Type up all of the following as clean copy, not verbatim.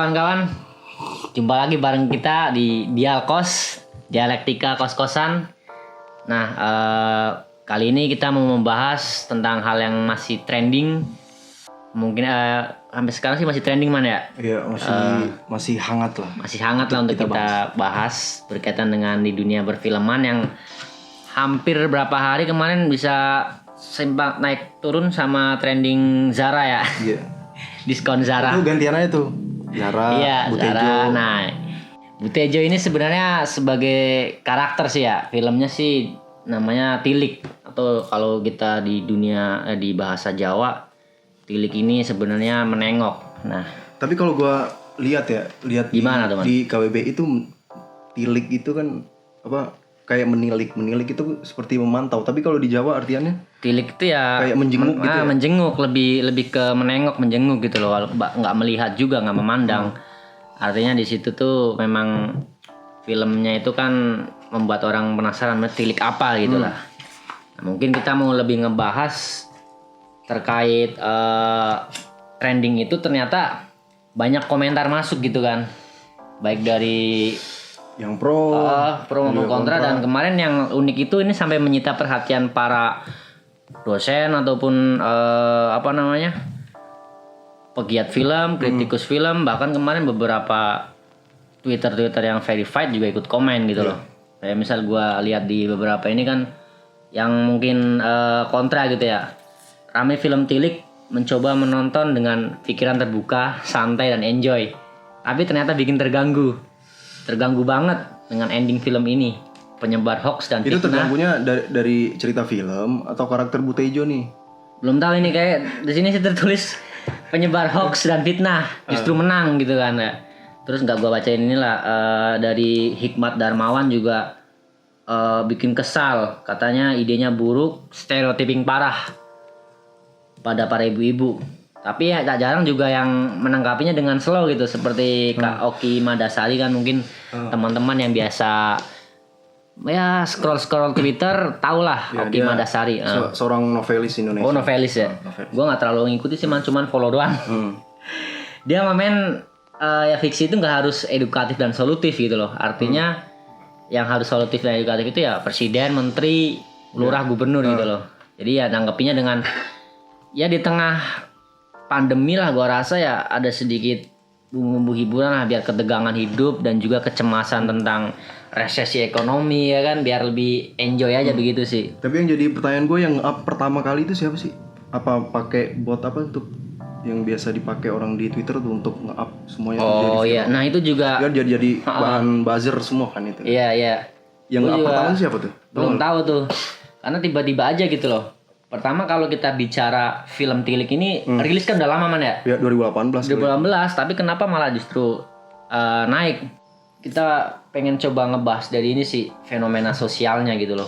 kawan-kawan, jumpa lagi bareng kita di Dialkos, Dialektika Kos-Kosan. Nah, kali ini kita mau membahas tentang hal yang masih trending. Mungkin sampai sekarang sih masih trending ya? Iya, masih hangat lah. Masih hangat lah untuk kita bahas berkaitan dengan di dunia perfilman yang hampir berapa hari kemarin bisa sempat naik turun sama trending Zara ya. Iya. Diskon Zara. Itu gantian aja tuh. Zara, Iya, Butejo. Zara. Nah, Butejo ini sebenarnya sebagai karakter sih ya. Filmnya sih namanya Tilik, atau kalau kita di dunia di bahasa Jawa, Tilik ini sebenarnya menengok. Nah, Tapi kalau gua lihat gimana, teman? di KBBI itu tilik itu kan apa kayak menilik itu seperti memantau. Tapi kalau di Jawa artiannya Tilik itu ya kayak menjenguk gitu ya? menjenguk, lebih ke menengok, menjenguk gitu loh. Nggak melihat juga, nggak memandang. Artinya di situ tuh memang filmnya itu kan membuat orang penasaran tilik apa gitu lah. Nah, mungkin kita mau lebih ngebahas terkait trending itu. Ternyata banyak komentar masuk gitu kan, baik dari yang pro maupun kontra. Dan kemarin yang unik itu ini sampai menyita perhatian para dosen ataupun pegiat film, kritikus film. Bahkan kemarin beberapa Twitter yang verified juga ikut komen gitu loh. Kayak misal gue lihat di beberapa ini kan yang mungkin kontra gitu ya. Rame film Tilik, mencoba menonton dengan pikiran terbuka, santai dan enjoy. Tapi ternyata bikin terganggu banget dengan ending film ini. Penyebar hoax dan itu fitnah. terganggunya dari cerita film atau karakter Butejo nih? Belum tahu ini, kayak di sini sih tertulis penyebar hoax dan fitnah justru menang gitu kan ya. Terus nggak gua bacain inilah dari Hikmat Darmawan juga bikin kesal, katanya idenya buruk, stereotyping parah pada para ibu-ibu. Tapi ya tak jarang juga yang menanggapinya dengan slow gitu, seperti Kak Oki Madasari kan. Mungkin teman-teman yang biasa ya scroll Twitter tahulah Ya, Oki Madasari. Seorang novelis Indonesia. Oh, novelis ya. Gue nggak terlalu ngikuti sih, cuman follow doang. Dia main ya fiksi itu nggak harus edukatif dan solutif gitu loh. Artinya yang harus solutif dan edukatif itu ya presiden, menteri, lurah, gubernur gitu loh. Jadi ya nanggepinnya dengan ya di tengah pandemi lah, gue rasa ya ada sedikit bumbu hiburan lah, biar ketegangan hidup dan juga kecemasan tentang resesi ekonomi ya kan, biar lebih enjoy aja begitu sih. Tapi yang jadi pertanyaan gue, yang up pertama kali itu siapa sih? Apa pakai bot apa untuk yang biasa dipakai orang di Twitter tuh untuk nge-up semuanya? Oh iya, nah itu juga biar jadi bahan buzzer semua kan itu. Iya. Yang nge-up pertama siapa tuh? Belum tahu tuh, karena tiba-tiba aja gitu loh. Pertama kalau kita bicara film Tilik ini rilis kan udah lama man ya? Ya 2018. Tapi kenapa malah justru naik? Kita pengen coba ngebahas dari ini sih, fenomena sosialnya gitu loh.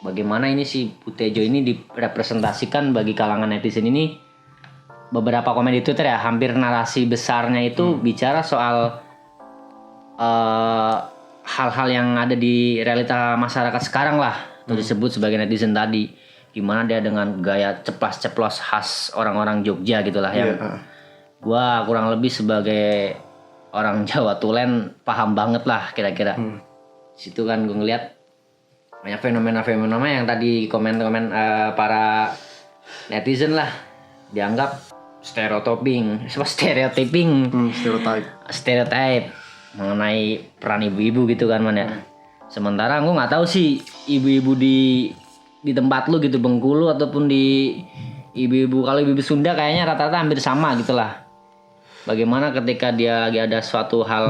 Bagaimana ini si Butejo ini direpresentasikan bagi kalangan netizen ini. Beberapa komen di Twitter ya, hampir narasi besarnya itu bicara soal hal-hal yang ada di realita masyarakat sekarang lah. Itu disebut sebagai netizen tadi. Gimana dia dengan gaya ceplas-ceplos khas orang-orang Jogja gitulah yang gua kurang lebih sebagai orang Jawa Tulen paham banget lah kira-kira. Situ kan gue ngeliat banyak fenomena yang tadi komen-komen para netizen lah dianggap stereotyping stereotype mengenai peran ibu-ibu gitu kan man ya. Sementara gue nggak tahu sih ibu-ibu di tempat lu gitu, Bengkulu ataupun di ibu-ibu, kalau ibu-ibu Sunda kayaknya rata-rata hampir sama gitulah. Bagaimana ketika dia lagi ada suatu hal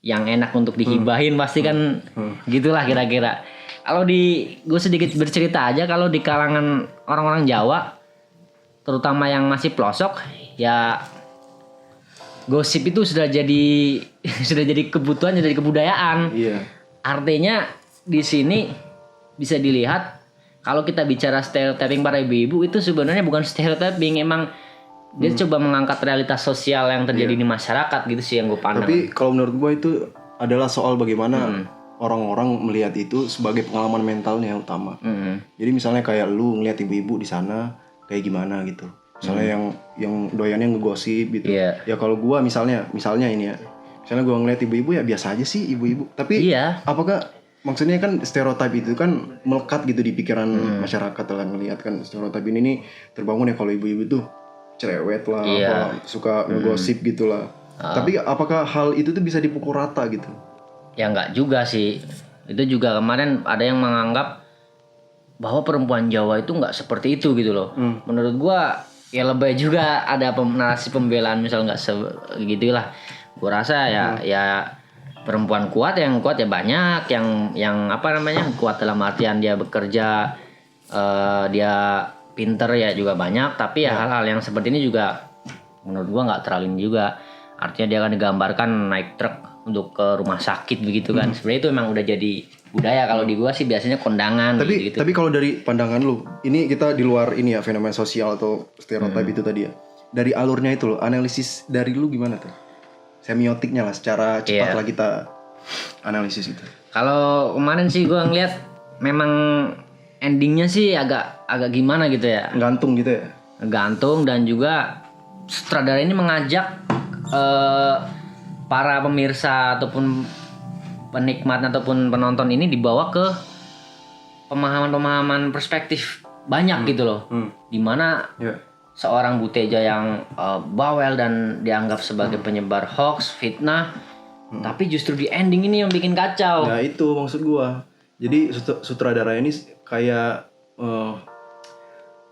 yang enak untuk dihibahin, pasti kan gitulah kira-kira. Kalau gue sedikit bercerita aja, kalau di kalangan orang-orang Jawa, terutama yang masih pelosok, ya gosip itu sudah jadi kebutuhan, jadi kebudayaan. Iya. Artinya di sini bisa dilihat kalau kita bicara stereotyping para ibu-ibu itu sebenarnya bukan stereotyping, emang dia coba mengangkat realitas sosial yang terjadi di masyarakat gitu sih yang gue pandang. Tapi kalau menurut gue itu adalah soal bagaimana orang-orang melihat itu sebagai pengalaman mentalnya yang utama. Jadi misalnya kayak lu ngeliat ibu-ibu di sana kayak gimana gitu. Misalnya yang doyannya ngegosip gitu. Iya. Ya kalau gua misalnya ini ya. Misalnya gua ngeliat ibu-ibu ya biasa aja sih ibu-ibu. Tapi Iya. apakah maksudnya kan stereotip itu kan melekat gitu di pikiran masyarakat lah, ngelihat kan stereotip ini nih terbangun ya kalau ibu-ibu tuh cerewet lah, Iya. apa suka ngegosip gitu lah. Tapi apakah hal itu tuh bisa dipukul rata gitu? Ya enggak juga sih. Itu juga kemarin ada yang menganggap bahwa perempuan Jawa itu enggak seperti itu gitu loh. Menurut gua ya lebih juga ada narasi pembelaan misal enggak gitulah. Gua rasa ya perempuan kuat ya banyak, yang apa namanya, kuat dalam artian dia bekerja, dia pinter ya juga banyak, tapi ya hal-hal yang seperti ini juga menurut gua nggak terlalu juga. Artinya dia akan digambarkan naik truk untuk ke rumah sakit begitu kan. Sebenarnya itu emang udah jadi budaya. Kalau di gua sih biasanya kondangan gitu. Tapi kalau dari pandangan lu, ini kita di luar ini ya, fenomena sosial atau stereotip itu tadi ya. Dari alurnya itu loh, analisis dari lu gimana tuh? Semiotiknya lah, secara cepat lah kita analisis itu. Kalau kemarin sih gua ngeliat memang endingnya sih agak gimana gitu ya. Gantung gitu ya. Gantung, dan juga sutradara ini mengajak para pemirsa ataupun penikmat ataupun penonton ini dibawa ke pemahaman perspektif banyak gitu loh. Dimana seorang Buteja yang bawel dan dianggap sebagai penyebar hoax, fitnah, tapi justru di ending ini yang bikin kacau. Nah itu maksud gua. Jadi sutradara ini kayak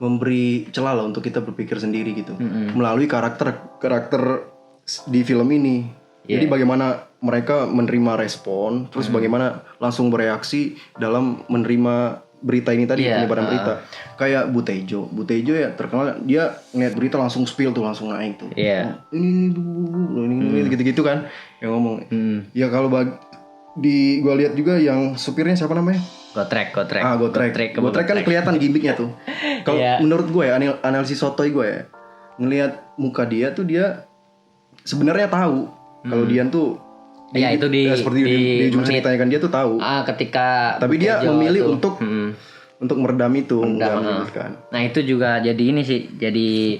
memberi celah lah untuk kita berpikir sendiri gitu, melalui karakter di film ini. Jadi bagaimana mereka menerima respon, terus bagaimana langsung bereaksi dalam menerima berita ini tadi, penyebaran berita. Kayak Butejo ya terkenal, dia ngeliat berita langsung spill tuh, langsung naik tuh. Ini gitu-gitu kan yang ngomong. Ya kalau gua lihat juga yang supirnya siapa namanya? Gotrek. Gotrek kan kelihatan gimmicknya tuh. Kalau menurut gue ya, analisis sotoy gue ya, ngelihat muka dia tuh, dia sebenarnya tahu kalau dia tuh itu seperti di ujung ceritanya kan dia tuh tahu. Ketika tapi dia memilih itu, untuk meredam itu. Kan. Nah itu juga jadi ini sih, jadi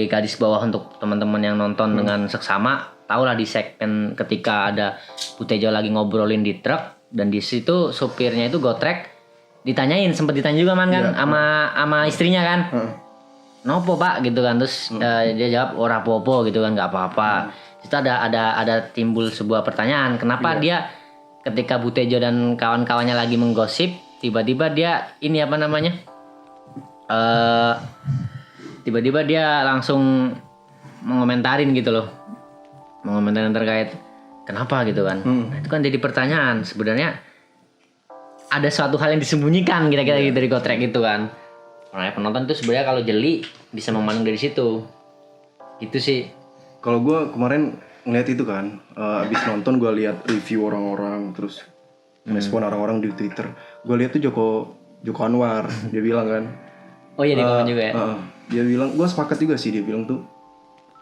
garis bawah untuk teman-teman yang nonton dengan seksama. Tahulah di segmen ketika ada Butejo lagi ngobrolin di truk, dan di situ supirnya itu Gotrek sempet ditanya juga kan sama istrinya kan. Nopo pak gitu kan, terus dia jawab ora popo gitu kan, nggak apa-apa. Itu ada timbul sebuah pertanyaan, kenapa dia ketika Butejo dan kawan-kawannya lagi menggosip, tiba-tiba dia ini apa namanya, tiba-tiba dia langsung mengomentarin gitu loh, mengomentarin terkait kenapa gitu kan. Nah, itu kan jadi pertanyaan, sebenarnya ada suatu hal yang disembunyikan kira-kira gitu dari Gotrek itu kan. Nah, penonton itu sebenarnya kalau jeli bisa memandang dari situ. Itu sih. Kalau gue kemarin ngeliat itu kan, abis nonton gue lihat review orang-orang, terus respon orang-orang di Twitter. Gue lihat tuh Joko Anwar, dia bilang kan. Oh iya, di komen juga ya. Dia bilang, gue sepakat juga sih, dia bilang tuh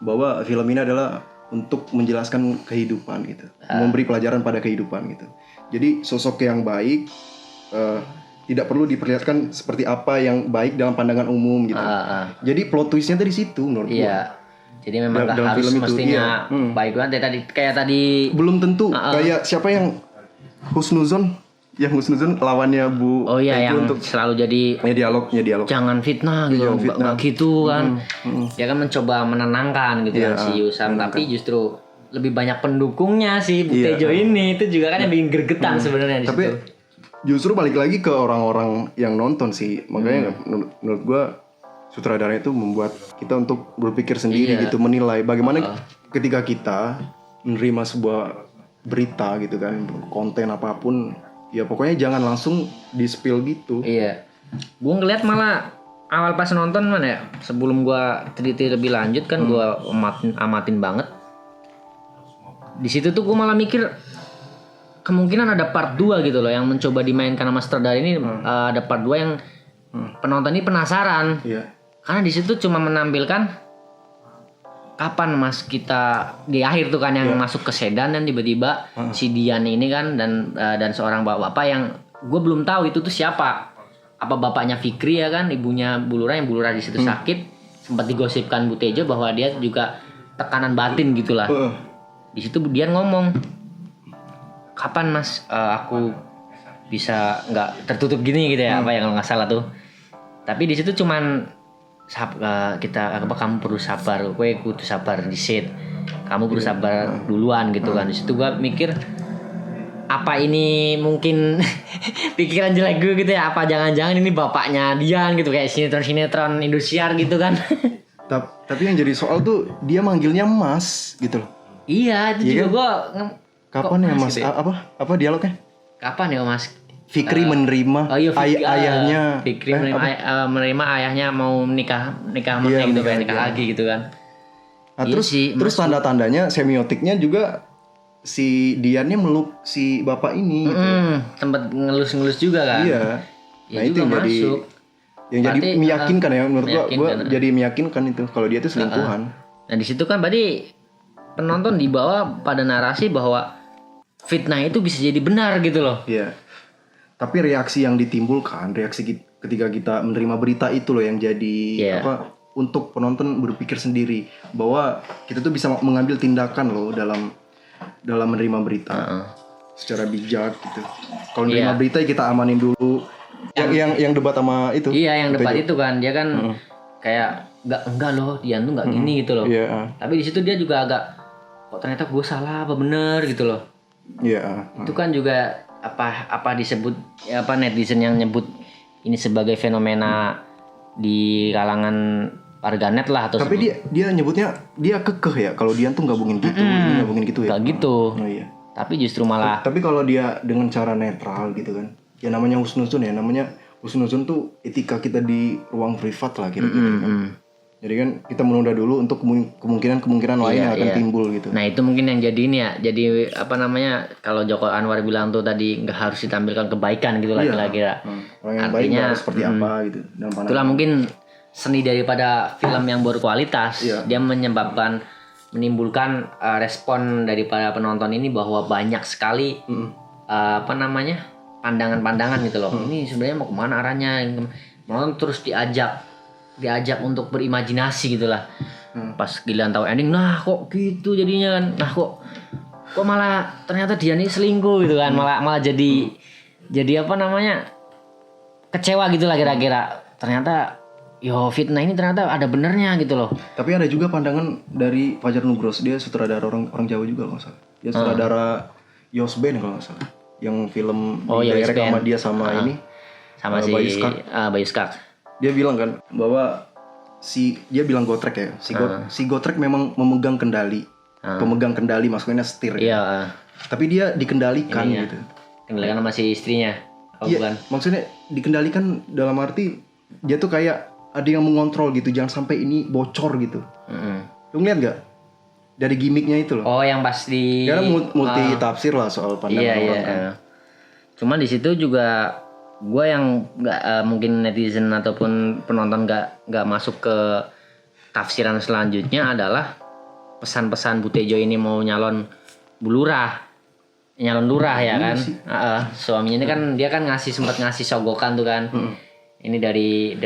bahwa film ini adalah untuk menjelaskan kehidupan gitu, memberi pelajaran pada kehidupan gitu. Jadi sosok yang baik tidak perlu diperlihatkan seperti apa yang baik dalam pandangan umum gitu. Jadi plot twistnya dari situ menurut gua. Jadi memang dalam harus film mestinya itu, baik banget kayak tadi. Belum tentu. Kayak siapa yang Husnuzon lawannya Bu. Oh iya, yang untuk selalu jadi dialog. Jangan fitnah gitu, nggak gitu kan. Dia kan mencoba menenangkan gitu kan si Yusam, tapi justru lebih banyak pendukungnya si Butejo ini. Itu juga kan yang bikin gregetan sebenarnya di situ. Tapi justru balik lagi ke orang-orang yang nonton sih. Makanya menurut gua sutradara itu membuat kita untuk berpikir sendiri gitu, menilai bagaimana ketika kita menerima sebuah berita gitu kan, konten apapun, ya pokoknya jangan langsung di-spill gitu. Iya. Gua ngeliat malah awal pas nonton mana ya, sebelum gua teliti lebih lanjut kan, gua amatin banget. Di situ tuh gua malah mikir kemungkinan ada part 2 gitu loh, yang mencoba dimainkan sama sutradara ini. Ada part 2 yang penonton ini penasaran. Iya. Karena di situ cuma menampilkan kapan mas kita di akhir tuh kan yang masuk ke sedan, dan tiba-tiba si Dian ini kan dan seorang bapak yang gue belum tahu itu tuh siapa. Apa bapaknya Fikri ya kan, ibunya Bulura, yang Bulura di situ sakit sempat digosipkan Bu Tejo bahwa dia juga tekanan batin gitulah. Di situ dia ngomong, kapan Mas aku bisa nggak tertutup gini gitu ya, apa ya kalau nggak salah tuh. Tapi di situ cuman kamu perlu sabar, gue kudu sabar disit, kamu perlu sabar duluan gitu kan. Di situ gue mikir, apa ini mungkin pikiran jelek gue gitu ya, apa jangan-jangan ini bapaknya Dian gitu, kayak sinetron Indosiar gitu kan. Tapi yang jadi soal tuh dia manggilnya Mas gitu loh. Iya, itu juga gue kapan ya Mas gitu ya? apa dialognya? Kapan ya Mas Fikri menerima ayahnya Fikri menerima ayahnya mau nikah sama gitu, kayak nikah lagi gitu kan. Nah, terus tanda-tandanya semiotiknya juga si Diannya meluk si bapak ini gitu. Tempat ngelus juga kan. Iya. Ya Nah itu yang masuk. jadi meyakinkan ya menurut gua jadi meyakinkan itu kalau dia itu selingkuhan. Nah di situ kan berarti penonton dibawa pada narasi bahwa fitnah itu bisa jadi benar gitu loh. Iya. Tapi reaksi yang ditimbulkan, ketika kita menerima berita itu loh yang jadi untuk penonton berpikir sendiri bahwa kita tuh bisa mengambil tindakan loh dalam menerima berita secara bijak gitu. Kalau menerima berita kita amanin dulu. Yang debat sama itu. Iya, yang debat itu kan dia kan kayak enggak loh, Dian tuh enggak gini gitu loh. Tapi di situ dia juga agak kok ternyata gue salah apa bener gitu loh. Iya. Itu kan juga apa disebut netizen yang nyebut ini sebagai fenomena di kalangan warganet lah atau. Tapi dia nyebutnya dia kekeh ya kalau Dian tuh gabungin gitu, ini gabungin gitu ya. Gak gitu. Oh iya. Tapi justru malah. Tapi kalau dia dengan cara netral gitu kan, ya namanya husnuzon ya, namanya husnuzon tuh etika kita di ruang privat lah kira-kira kan. Jadi kan kita menunda dulu untuk kemungkinan lain yang akan timbul gitu. Nah itu mungkin yang jadi ini ya, jadi kalau Joko Anwar bilang tuh tadi nggak harus ditampilkan kebaikan gitu lah kira-kira. Orang yang baik harus seperti apa gitu. Itulah mungkin seni daripada film yang berkualitas. Dia menimbulkan respon daripada penonton ini bahwa banyak sekali pandangan-pandangan gitu loh. Ini sebenarnya mau kemana arahnya? Penonton terus diajak untuk berimajinasi gitulah. Pas giliran tahu ending, nah kok gitu jadinya kan. Nah kok malah ternyata dia nih selingkuh gitu kan. Malah jadi kecewa gitulah kira-kira. Ternyata fitnah ini ternyata ada benernya gitu loh. Tapi ada juga pandangan dari Fajar Nugros, dia sutradara orang Jawa juga kalau nggak salah. Dia sutradara Yosben kalau nggak salah. Yang film direct sama dia sama ini sama si Bayu Skak. Dia bilang kan bahwa dia bilang Gotrek ya, si Gotrek memang memegang kendali, pemegang kendali maksudnya setir. Iya. Tapi dia dikendalikan gitu. Kendalikan sama si istrinya. Bukan? Maksudnya dikendalikan dalam arti dia tuh kayak ada yang mengontrol gitu, jangan sampai ini bocor gitu. Lu ngeliat gak? Dari gimmicknya itu loh. Oh yang pas di. Karena multi tafsir lah soal pandangan orang kan. Cuma di situ juga gue yang nggak mungkin netizen ataupun penonton nggak masuk ke tafsiran selanjutnya adalah pesan-pesan Bu Tejo ini mau nyalon lurah ya kan. Suaminya ini kan dia kan sempat ngasih sogokan tuh kan. Ini dari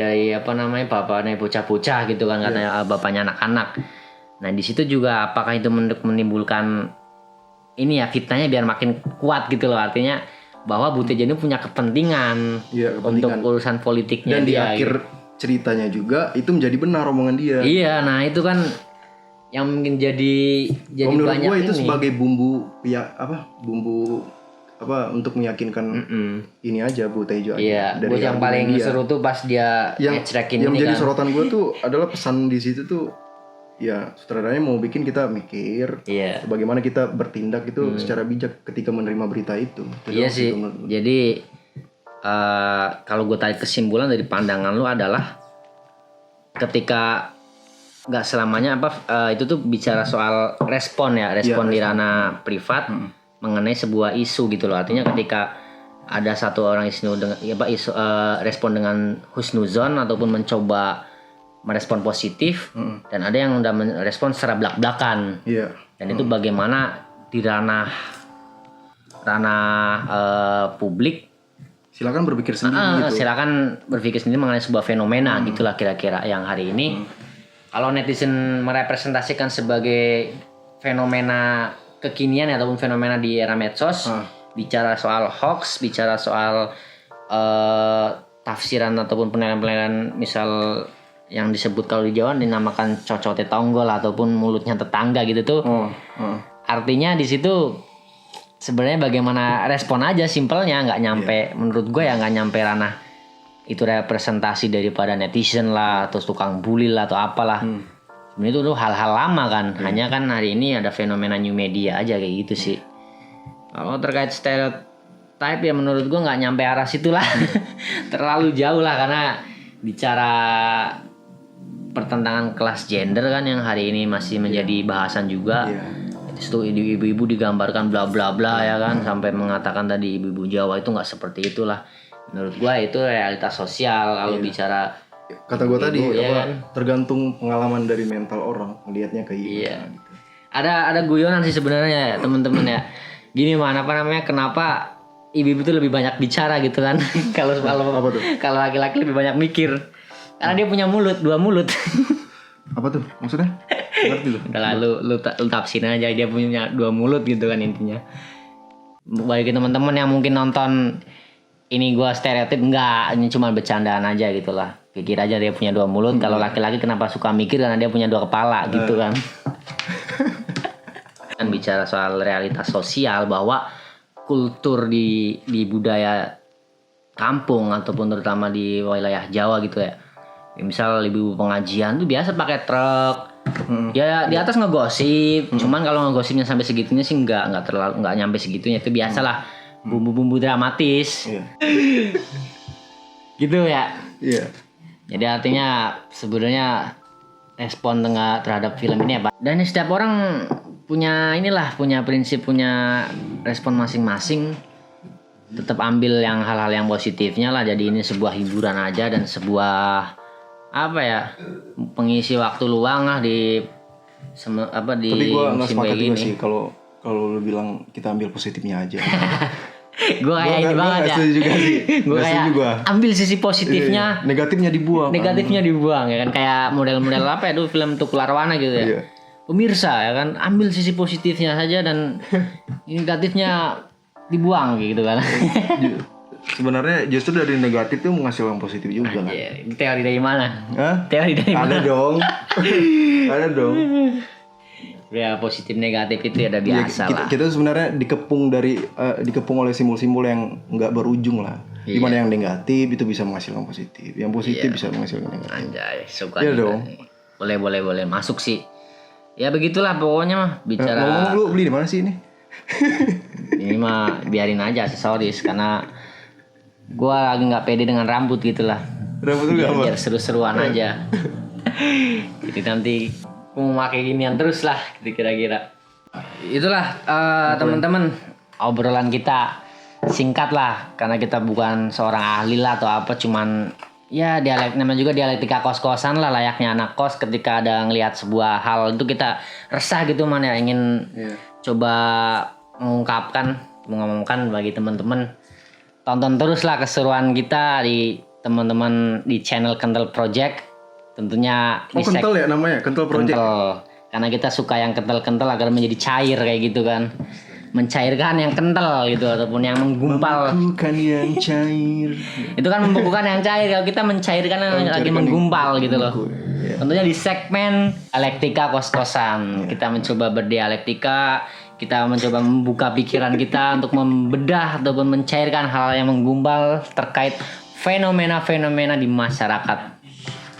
bapaknya bocah-bocah gitu kan katanya bapaknya anak-anak. Nah di situ juga apakah itu menimbulkan ini ya fitnahnya biar makin kuat gitu loh, artinya bahwa Bu Tejo ini punya kepentingan untuk urusan politiknya. Dan di akhir ceritanya juga itu menjadi benar omongan dia. Iya, nah itu kan yang mungkin jadi menurut banyak gue itu ini. Sebagai bumbu untuk meyakinkan ini aja Bu Tejo aja. Iya, gue yang paling seru tuh pas dia ngecrekin ini kan. Yang menjadi sorotan gue tuh adalah pesan di situ tuh. Ya, sutradaranya mau bikin kita mikir bagaimana kita bertindak itu secara bijak ketika menerima berita itu. Iya sih. Jadi kalau gue tarik kesimpulan dari pandangan lu adalah ketika nggak selamanya itu tuh bicara soal respon di ranah privat mengenai sebuah isu gitu loh. Artinya ketika ada satu orang respon dengan husnuzon ataupun mencoba merespon positif dan ada yang udah merespon secara belak-belakan. Dan itu bagaimana di ranah publik silakan berpikir sendiri gitu. Silakan berpikir sendiri mengenai sebuah fenomena gitulah kira-kira yang hari ini kalau netizen merepresentasikan sebagai fenomena kekinian ataupun fenomena di era medsos, bicara soal hoax, bicara soal tafsiran ataupun penilaian-penilaian misal yang disebut kalau di Jawa dinamakan cocote tonggol ataupun mulutnya tetangga gitu tuh. Artinya di situ sebenarnya bagaimana respon aja, simpelnya, nggak nyampe menurut gue ya, nggak nyampe ranah itu representasi daripada netizen lah atau tukang bully lah atau apalah. Sebenarnya itu tuh hal-hal lama kan. Hanya kan hari ini ada fenomena new media aja kayak gitu sih. Kalau terkait stereotype ya menurut gue nggak nyampe arah situ lah. Terlalu jauh lah, karena bicara pertentangan kelas gender kan yang hari ini masih menjadi bahasan juga. Itu ibu-ibu digambarkan bla bla bla ya kan, sampai mengatakan tadi ibu-ibu Jawa itu nggak seperti itulah. Menurut gua itu realitas sosial kalau bicara. Kata gua tadi ya kan? tergantung pengalaman dari mental orang melihatnya kayak gitu. Gitu. Ada guyonan sih sebenarnya ya, teman-teman ya. Gini kenapa ibu-ibu itu lebih banyak bicara gitu kan? Kalau laki-laki lebih banyak mikir. Karena dia punya mulut, 2 mulut. Apa tuh maksudnya? Ngerti tuh. Udah lah, lu tafsirin aja, dia punya 2 mulut gitu kan intinya. Bagi teman-teman yang mungkin nonton ini gua stereotip, enggak, ini cuma bercandaan aja gitu lah. Pikir aja dia punya 2 mulut. Kalau laki-laki kenapa suka mikir, karena dia punya 2 kepala gitu kan. Kan bicara soal realitas sosial bahwa kultur di budaya kampung ataupun terutama di wilayah Jawa gitu ya. Misal ibu pengajian tuh biasa pakai truk. Ya di atas ngegosip. Cuman kalau ngegosipnya sampai segitunya sih nggak nyampe segitunya. Itu biasalah bumbu-bumbu dramatis. Gitu ya. Iya. Jadi artinya sebenarnya respon terhadap film ini apa? Dan setiap orang punya prinsip, punya respon masing-masing. Tetap ambil yang hal-hal yang positifnya lah. Jadi ini sebuah hiburan aja dan sebuah pengisi waktu luang lah di Tapi gue nggak sepakat juga sih kalau lu bilang kita ambil positifnya aja. Gue kayak ini banget ya. Gue kayak ambil sisi positifnya, negatifnya dibuang ya kan, kayak model-model apa ya tuh film Tukul Arwana gitu ya. Pemirsa ya kan, ambil sisi positifnya saja dan negatifnya dibuang gitu kan. Sebenarnya justru dari negatif tuh menghasilkan positif juga kan. Ini teori dari mana? Hah? Teori dari mana? Ada dong. Ya positif negatif itu ada biasa lah. Kita sebenarnya dikepung oleh simbol-simbol yang nggak berujung lah. Dimana yang negatif itu bisa menghasilkan positif, yang positif bisa menghasilkan negatif. Anjay, suka iya dong. Boleh masuk sih. Ya begitulah pokoknya mah bicara. Ngomong lu beli di mana sih ini? Ini mah biarin aja aksesoris karena gua lagi nggak pede dengan rambut gitulah. Rambut lu apa? Biar seru-seruan aja. Jadi nanti gua mau pakai ginian terus lah kira-kira. Itulah teman-teman, obrolan kita singkat lah karena kita bukan seorang ahli lah atau apa, cuman ya namanya juga dialektika kos-kosan lah, layaknya anak kos ketika ada ngelihat sebuah hal itu kita resah gitu ya, ingin coba mengumumkan bagi teman-teman. Tonton terus lah keseruan kita di teman-teman di channel Kental Project. Tentunya Kental ya namanya, Kental Project. Kental. Karena kita suka yang kental-kental agar menjadi cair kayak gitu kan. Mencairkan yang kental gitu ataupun yang menggumpal. Membukukan yang cair. Itu kan membukukan yang cair, kalau kita mencairkan yang lagi menggumpal gitu loh. Tentunya di segmen dialektika kos-kosan. Kita mencoba berdialektika, kita mencoba membuka pikiran kita untuk membedah ataupun mencairkan hal yang menggumpal terkait fenomena-fenomena di masyarakat